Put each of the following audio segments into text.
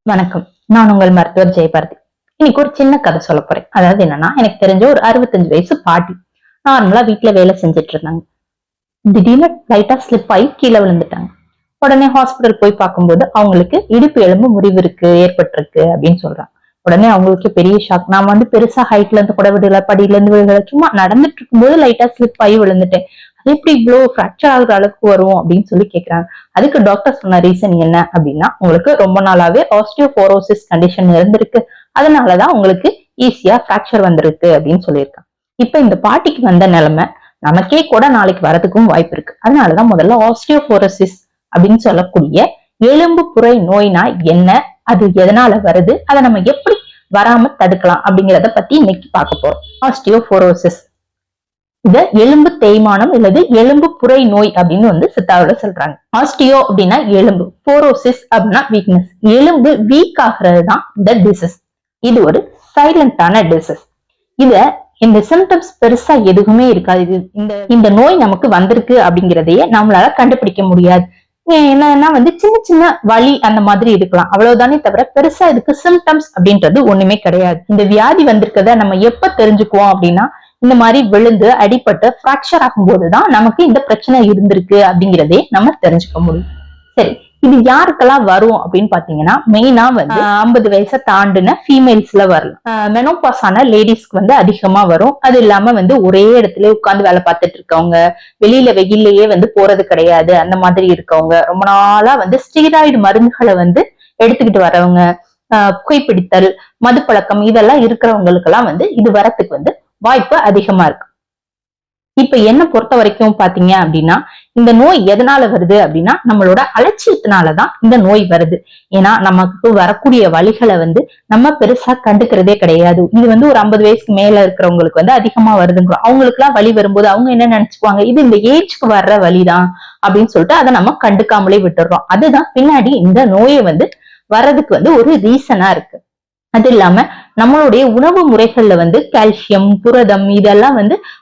வணக்கம். நான் உங்கள் மருத்துவர் ஜெயபாரதி. இன்னைக்கு ஒரு சின்ன கதை சொல்ல போறேன். அதாவது என்னன்னா, எனக்கு தெரிஞ்ச ஒரு 65 வயசு பாட்டி நார்மலா வீட்டுல வேலை செஞ்சுட்டு இருந்தாங்க. திடீர்னு லைட்டா ஸ்லிப் ஆகி கீழே விழுந்துட்டாங்க. உடனே ஹாஸ்பிட்டல் போய் பார்க்கும்போது அவங்களுக்கு இடுப்பு எலும்பு முறிவு ஏற்பட்டிருக்கு அப்படின்னு சொல்றாங்க. உடனே அவங்களுக்கு பெரிய ஷாக். நான் பெருசா ஹைட்ல இருந்து கூட விடல, படியில இருந்து விழுகல, சும்மா நடந்துட்டு இருக்கும்போது லைட்டா ஸ்லிப் ஆகி விழுந்துட்டேன். அது எப்படி இவ்வளவு ஃப்ராக்சர் ஆகுற அளவுக்கு வரும் அப்படின்னு சொல்லி கேக்குறாங்க. அதுக்கு டாக்டர் சொன்ன ரீசன் என்ன அப்படின்னா, உங்களுக்கு ரொம்ப நாளாவே ஆஸ்டியோபோரோசிஸ் கண்டிஷன் இருந்திருக்கு, அதனாலதான் உங்களுக்கு ஈஸியா ஃப்ராக்சர் வந்திருக்கு அப்படின்னு சொல்லியிருக்காங்க. இப்ப இந்த பாட்டிக்கு வந்த நிலைமை நமக்கே கூட நாளைக்கு வரதுக்கும் வாய்ப்பு இருக்கு. அதனாலதான் முதல்ல ஆஸ்டியோபோரோசிஸ் அப்படின்னு சொல்லக்கூடிய எலும்பு புரை நோய்னா என்ன, அது எதனால வருது, அதை நம்ம எப்படி வராம தடுக்கலாம் அப்படிங்கறத பத்தி இன்னைக்கு பார்க்க போறோம். ஆஸ்டியோபோரோசிஸ் இத எலும்பு தேய்மானம் அல்லது எலும்பு புரை நோய் அப்படின்னு சித்தாவில சொல்றாங்க. ஆஸ்டியோ அப்படின்னா எலும்பு, போரோசிஸ் அப்படின்னா வீக்னஸ். எலும்பு வீக் ஆகுறது தான் இந்த டிசீஸ். இது ஒரு சைலண்டான டிசீஸ். இந்த சிம்டம்ஸ் பெருசா எதுவுமே இருக்காது. இந்த நோய் நமக்கு வந்திருக்கு அப்படிங்கிறதையே நம்மளால கண்டுபிடிக்க முடியாது. என்னன்னா சின்ன சின்ன வலி அந்த மாதிரி இருக்கலாம், அவ்வளவுதானே தவிர பெருசா இதுக்கு சிம்டம்ஸ் அப்படின்றது ஒண்ணுமே கிடையாது. இந்த வியாதி வந்திருக்கிறத நம்ம எப்ப தெரிஞ்சுக்குவோம் அப்படின்னா, இந்த மாதிரி விழுந்து அடிபட்டு பிராக்சர் ஆகும் போதுதான் நமக்கு இந்த பிரச்சனை இருந்திருக்கு அப்படிங்கிறதே நம்ம தெரிஞ்சுக்க முடியும். சரி, இது யாருக்கெல்லாம் வரும் அப்படின்னு பாத்தீங்கன்னா, மெயினா 50 வயசை தாண்டின ஃபீமேல்ஸ்ல வரலாம். மெனோபாஸ் ஆன லேடிஸ்க்கு அதிகமா வரும். அது இல்லாம ஒரே இடத்துல உட்கார்ந்து வேலை பார்த்துட்டு இருக்கவங்க, வெளியில வெயிலேயே போறது கிடையாது, அந்த மாதிரி இருக்கவங்க, ரொம்ப நாளா ஸ்டீராய்டு மருந்துகளை எடுத்துக்கிட்டு வரவங்க, புகைப்பிடித்தல், மதுப்பழக்கம் இதெல்லாம் இருக்கிறவங்களுக்கு எல்லாம் இது வரத்துக்கு வாய்ப்பு அதிகமா இருக்கு. இப்ப என்ன பொறுத்த வரைக்கும் பாத்தீங்க அப்படின்னா, இந்த நோய் எதனால வருது அப்படின்னா, நம்மளோட அலட்சியத்தினாலதான் இந்த நோய் வருது. ஏன்னா நமக்கு வரக்கூடிய வலிகளை நம்ம பெருசா கண்டுக்கிறதே கிடையாது. இது ஒரு 50 வயசுக்கு மேல இருக்கிறவங்களுக்கு அதிகமா வருதுங்கிறோம். அவங்களுக்கு எல்லாம் வலி வரும்போது அவங்க என்ன நினைச்சுக்குவாங்க, இது இந்த ஏஜ்க்கு வர்ற வலிதான் அப்படின்னு சொல்லிட்டு அதை நம்ம கண்டுக்காமலே விட்டுடுறோம். அதுதான் பின்னாடி இந்த நோயை வர்றதுக்கு ஒரு ரீசனா இருக்கு. அது இல்லாம நம்மளுடைய உணவு முறைகள்ல கால்சியம், புரதம் இதெல்லாம்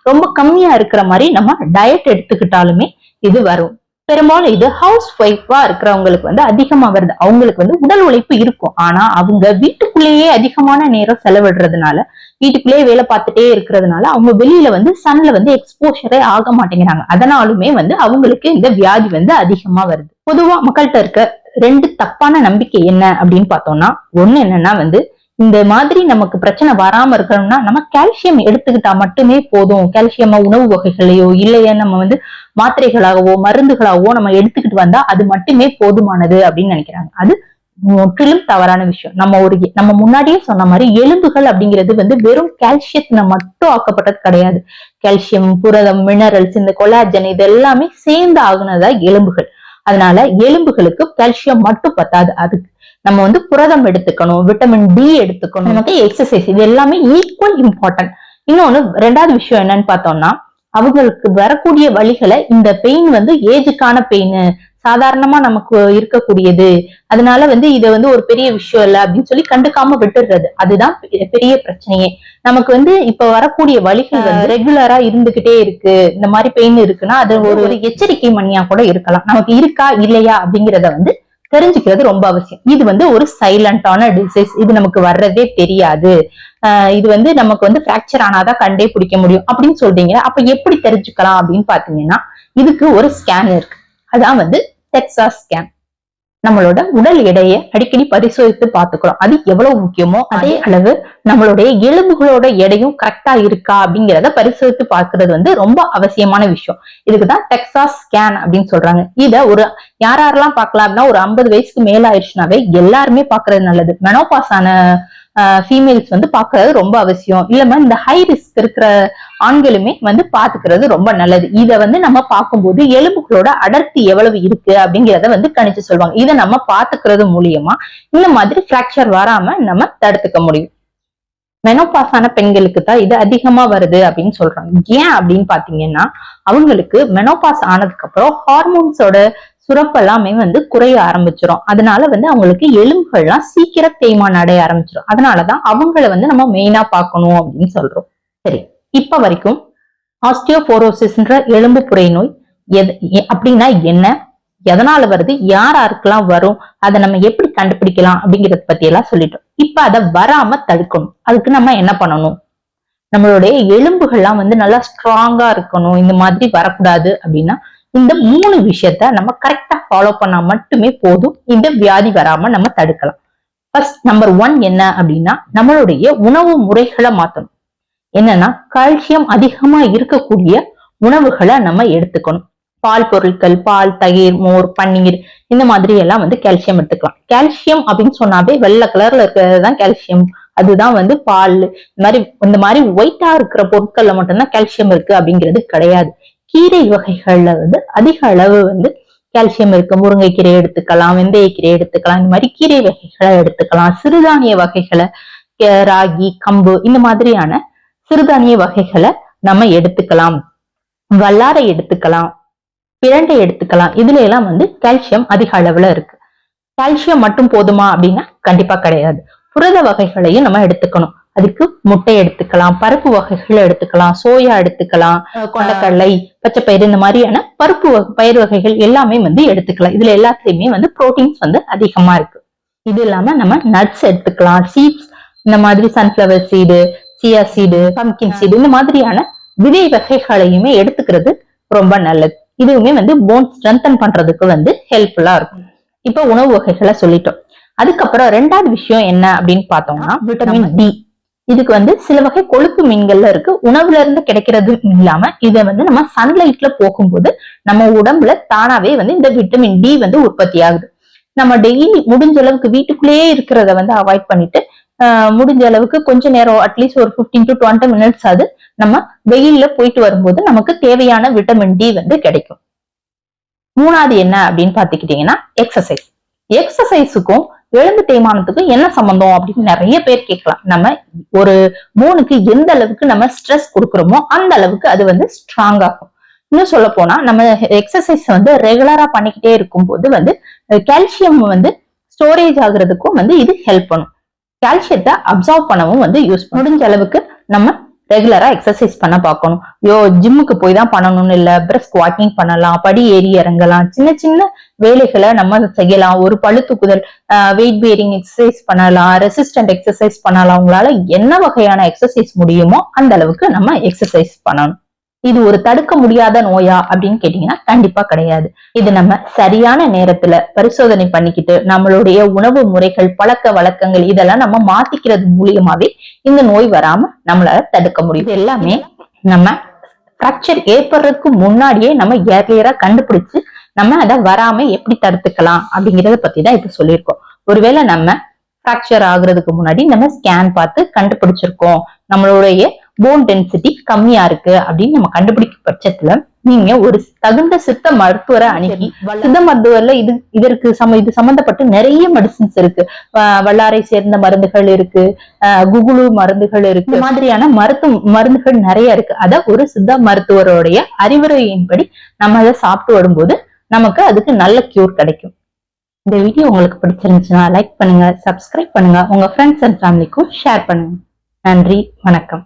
ரொம்ப கம்மியா இருக்கிற மாதிரி நம்ம டயட் எடுத்துக்கிட்டாலுமே இது வரும். பெரும்பாலும் இது ஹவுஸ் ஒய்ஃபா இருக்கிறவங்களுக்கு அதிகமா வருது. அவங்களுக்கு உடல் உழைப்பு இருக்கும், ஆனா அவங்க வீட்டுக்குள்ளேயே அதிகமான நேரம் செலவிடுறதுனால, வீட்டுக்குள்ளேயே வேலை பார்த்துட்டே இருக்கிறதுனால அவங்க வெளியில சன்ல எக்ஸ்போஷரே ஆக மாட்டேங்கிறாங்க. அதனாலுமே அவங்களுக்கு இந்த வியாதி அதிகமா வருது. பொதுவா மக்கள்கிட்ட இருக்க 2 தப்பான நம்பிக்கை என்ன அப்படின்னு பார்த்தோம்னா, ஒண்ணு என்னன்னா இந்த மாதிரி நமக்கு பிரச்சனை வராம இருக்கணும்னா நம்ம கால்சியம் எடுத்துக்கிட்டா மட்டுமே போதும். கால்சியமா உணவு வகைகளையோ இல்லையா நம்ம மாத்திரைகளாகவோ மருந்துகளாகவோ நம்ம எடுத்துக்கிட்டு வந்தா அது மட்டுமே போதுமானது அப்படின்னு நினைக்கிறாங்க. அது முற்றிலும் தவறான விஷயம். நம்ம முன்னாடியே சொன்ன மாதிரி எலும்புகள் அப்படிங்கிறது வெறும் கால்சியத்தின மட்டும் ஆக்கப்பட்டது கிடையாது. கால்சியம், புரதம், மினரல்ஸ், இந்த கொலாஜன் இது எல்லாமே சேர்ந்து ஆகுனதா எலும்புகள். அதனால எலும்புகளுக்கு கால்சியம் மட்டும் பத்தாது. அதுக்கு நம்ம புரதம் எடுத்துக்கணும், விட்டமின் டி எடுத்துக்கணும், நமக்கு எக்ஸசைஸ், இது எல்லாமே ஈக்குவல் இம்பார்ட்டன்ட். இன்னொன்னு 2வது விஷயம் என்னன்னு பார்த்தோம்னா, அவங்களுக்கு வரக்கூடிய வலிகளை இந்த பெயின் ஏஜுக்கான பெயின், சாதாரணமா நமக்கு இருக்கக்கூடியது, அதனால இத ஒரு பெரிய விஷயம் இல்ல அப்படின்னு சொல்லி கண்டுக்காம விட்டுடுறது. அதுதான் பெரிய பிரச்சனையே. நமக்கு இப்ப வரக்கூடிய வலிகள் ரெகுலரா இருந்துகிட்டே இருக்கு, இந்த மாதிரி பெயின் இருக்குன்னா அது ஒரு எச்சரிக்கை மணியா கூட இருக்கலாம். நமக்கு இருக்கா இல்லையா அப்படிங்கறத தெரிஞ்சுக்கிறது ரொம்ப அவசியம். இது ஒரு சைலண்டான டிசீஸ், இது நமக்கு வர்றதே தெரியாது, இது நமக்கு பிராக்சர் ஆனாதான் கண்டே பிடிக்க முடியும் அப்படின்னு சொல்றீங்க. அப்ப எப்படி தெரிஞ்சுக்கலாம் அப்படின்னு பாத்தீங்கன்னா, இதுக்கு ஒரு ஸ்கேன் இருக்கு. அதான் டெக்சாஸ் ஸ்கேன். நம்மளோட உடல் எடையை அடிக்கடி பரிசோதித்து பாத்துக்கிறோம். அது எவ்வளவு முக்கியமோ அதே அளவு நம்மளுடைய எலும்புகளோட எடையும் கரெக்டா இருக்கா அப்படிங்கிறத பரிசோதித்து பார்க்கிறது ரொம்ப அவசியமான விஷயம். இதுக்குதான் டெக்சாஸ் ஸ்கேன் அப்படின்னு சொல்றாங்க. இத யாரெல்லாம் பார்க்கலாம் அப்படின்னா, ஒரு 50 வயசுக்கு மேல ஆயிடுச்சுனாவே எல்லாருமே பாக்குறது நல்லது. மெனோபாஸ் ஆன ஃபீமேல்ஸ் பாக்குறது ரொம்ப அவசியம். இல்ல இந்த ஹை ரிஸ்க் இருக்கிற ஆண்களுமே பாத்துக்கிறது ரொம்ப நல்லது. இத நம்ம பார்க்கும்போது எலும்புகளோட அடர்த்தி எவ்வளவு இருக்கு அப்படிங்கிறத கணிச்சு சொல்லுவாங்க. இதை நம்ம பாத்துக்கிறது மூலியமா இந்த மாதிரி பிராக்சர் வராம நம்ம தடுத்துக்க முடியும். மெனோபாஸ் ஆன பெண்களுக்கு தான் இது அதிகமா வருது அப்படின்னு சொல்றாங்க. ஏன் அப்படின்னு பாத்தீங்கன்னா, அவங்களுக்கு மெனோபாஸ் ஆனதுக்கு அப்புறம் ஹார்மோன்ஸோட சுரப்பெல்லாமே குறைய ஆரம்பிச்சிடும். அதனால அவங்களுக்கு எலும்புகள்லாம் சீக்கிரம் தேய்மானம் அடைய ஆரம்பிச்சிடும். அதனாலதான் அவங்கள நம்ம மெயினா பார்க்கணும் அப்படின்னு சொல்றோம். சரி, இப்ப வரைக்கும் ஆஸ்டியோபோரோசிஸ்ன்ற எலும்பு புரை நோய் அப்படின்னா என்ன, எதனால வருது, யாருக்கெல்லாம் வரும், அதை நம்ம எப்படி கண்டுபிடிக்கலாம் அப்படிங்கறத பத்தி எல்லாம் சொல்லிட்டோம். இப்ப அதை வராம தடுக்கணும். அதுக்கு நம்ம என்ன பண்ணணும்? நம்மளுடைய எலும்புகள்லாம் நல்லா ஸ்ட்ராங்கா இருக்கணும். இந்த மாதிரி வரக்கூடாது அப்படின்னா இந்த 3 விஷயத்த நம்ம கரெக்டா ஃபாலோ பண்ணா மட்டுமே போதும். இந்த வியாதி வராம நம்ம தடுக்கலாம். ஃபர்ஸ்ட் நம்பர் 1 என்ன அப்படின்னா, நம்மளுடைய உணவு முறைகளை மாத்தணும். என்னன்னா, கால்சியம் அதிகமா இருக்கக்கூடிய உணவுகளை நம்ம எடுத்துக்கணும். பால் பொருட்கள், பால், தயிர், மோர், பன்னீர், இந்த மாதிரி எல்லாம் கால்சியம் எடுத்துக்கலாம். கால்சியம் அப்படின்னு சொன்னாவே வெள்ளை கலர்ல இருக்கிறதுதான் கால்சியம். அதுதான் பால். இந்த மாதிரி ஒயிட்டா இருக்கிற பொருட்கள்ல மட்டும்தான் கால்சியம் இருக்கு அப்படிங்கிறது கிடையாது. கீரை வகைகள்ல அதிக அளவு கால்சியம் இருக்கு. முருங்கைக்கீரை எடுத்துக்கலாம், வெந்தயக்கீரை எடுத்துக்கலாம், இந்த மாதிரி கீரை வகைகளை எடுத்துக்கலாம். சிறுதானிய வகைகளை, ராகி, கம்பு, இந்த மாதிரியான சிறுதானிய வகைகளை நம்ம எடுத்துக்கலாம். வல்லாரை எடுத்துக்கலாம், பிரண்டை எடுத்துக்கலாம். இதுல எல்லாம் கால்சியம் அதிக அளவுல இருக்கு. கால்சியம் மட்டும் போதுமா அப்படின்னா கண்டிப்பா கிடையாது. புரத வகைகளையும் நம்ம எடுத்துக்கணும். அதுக்கு முட்டை எடுத்துக்கலாம், பருப்பு வகைகளை எடுத்துக்கலாம், சோயா எடுத்துக்கலாம், கொண்டக்கடலை, பச்சைப்பயிறு, இந்த மாதிரியான பயிர் வகைகள் எல்லாமே எடுத்துக்கலாம். இதுல எல்லாத்துலயுமே புரோட்டீன்ஸ் அதிகமா இருக்கு. இது இல்லாம நம்ம நட்ஸ் எடுத்துக்கலாம், சீட்ஸ், இந்த மாதிரி sunflower seed, chia seed, pumpkin seed, இந்த மாதிரியான விதை வகைகளையுமே எடுத்துக்கிறது ரொம்ப நல்லது. இதுவுமே போன் ஸ்ட்ரென்தன் பண்றதுக்கு ஹெல்ப்ஃபுல்லா இருக்கும். இப்ப உணவு வகைகளை சொல்லிட்டோம். அதுக்கப்புறம் 2வது விஷயம் என்ன அப்படின்னு பார்த்தோம்னா விட்டமின் டி. இதுக்கு சில வகை கொழுப்பு மீன்கள்ல இருக்கு. உணவுல இருந்து கிடைக்கிறது இல்லாம இதை நம்ம சன்லைட்ல போகும்போது நம்ம உடம்புல தானாவே இந்த விட்டமின் டி உற்பத்தி ஆகுது. நம்ம டெய்லி முடிஞ்ச அளவுக்கு வீட்டுக்குள்ளேயே இருக்கிறத அவாய்ட் பண்ணிட்டு முடிஞ்ச அளவுக்கு கொஞ்ச நேரம், அட்லீஸ்ட் ஒரு 15 to 20 minutes ஆகுது நம்ம வெயில்ல போயிட்டு வரும்போது நமக்கு தேவையான விட்டமின் டி கிடைக்கும். 3வது என்ன அப்படின்னு பாத்துக்கிட்டீங்கன்னா எக்ஸசைஸ். எக்ஸசைஸுக்கும் எலும்பு தேய்மானத்துக்கும் என்ன சம்பந்தம் அப்படின்னு நிறைய பேர் கேட்கலாம். நம்ம ஒரு போனுக்கு எந்த அளவுக்கு நம்ம ஸ்ட்ரெஸ் கொடுக்குறோமோ அந்த அளவுக்கு அது ஸ்ட்ராங் ஆகும். இன்னும் சொல்ல போனா நம்ம எக்ஸசைஸ் ரெகுலரா பண்ணிக்கிட்டே இருக்கும் போது கால்சியம் ஸ்டோரேஜ் ஆகுறதுக்கும் இது ஹெல்ப் பண்ணும். கால்சியத்தை அப்சர்வ் பண்ணவும் யூஸ் முடிஞ்ச அளவுக்கு நம்ம ரெகுலரா எக்ஸசைஸ் பண்ண பார்க்கணும். ஜிம்முக்கு போய் தான் பண்ணணும்னு இல்ல, பிரிஸ்க் வாக்கிங் பண்ணலாம், படி ஏறி இறங்கலாம், சின்ன சின்ன வேலைகளை நம்ம செய்யலாம். ஒரு பளு தூக்குதல், வெயிட் பேரிங் எக்ஸசைஸ் பண்ணலாம், ரெசிஸ்டன்ட் எக்ஸசைஸ் பண்ணலாம். உங்களால என்ன வகையான எக்ஸசைஸ் முடியுமோ அந்த அளவுக்கு நம்ம எக்ஸசைஸ் பண்ணணும். இது ஒரு தடுக்க முடியாத நோயா அப்படின்னு கேட்டீங்கன்னா கண்டிப்பா கிடையாது. இது நம்ம சரியான நேரத்துல பரிசோதனை பண்ணிக்கிட்டு நம்மளுடைய உணவு முறைகள், பழக்க வழக்கங்கள் இதெல்லாம் நம்ம மாத்திக்கிறது மூலியமாவே இந்த நோய் வராம நம்மளால தடுக்க முடியும். இது எல்லாமே நம்ம பிராக்சர் ஏற்படுறதுக்கு முன்னாடியே நம்ம ஏர்லியரா கண்டுபிடிச்சு நம்ம அதை வராம எப்படி தடுத்துக்கலாம் அப்படிங்கறத பத்தி தான் இப்ப சொல்லியிருக்கோம். ஒருவேளை நம்ம பிராக்சர் ஆகுறதுக்கு முன்னாடி நம்ம ஸ்கேன் பார்த்து கண்டுபிடிச்சிருக்கோம், நம்மளுடைய போன் டென்சிட்டி கம்மியா இருக்கு அப்படின்னு நம்ம கண்டுபிடிக்கும் பட்சத்துல நீங்க ஒரு தகுந்த சித்த மருத்துவரை அணுகி, சித்த மருத்துவர்ல இது சம்பந்தப்பட்டு நிறைய மெடிசின்ஸ் இருக்கு. வல்லாரை சேர்ந்த மருந்துகள் இருக்கு, குகுளு மருந்துகள் இருக்கு, இந்த மாதிரியான மருந்துகள் நிறைய இருக்கு. அத ஒரு சித்த மருத்துவருடைய அறிவுரையின்படி நம்ம அதை சாப்பிட்டு வரும்போது நமக்கு அதுக்கு நல்ல கியூர் கிடைக்கும். இந்த வீடியோ உங்களுக்கு பிடிச்சிருந்துச்சுன்னா லைக் பண்ணுங்க, சப்ஸ்கிரைப் பண்ணுங்க, உங்க ஃப்ரெண்ட்ஸ் அண்ட் ஃபேமிலிக்கும் ஷேர் பண்ணுங்க. நன்றி, வணக்கம்.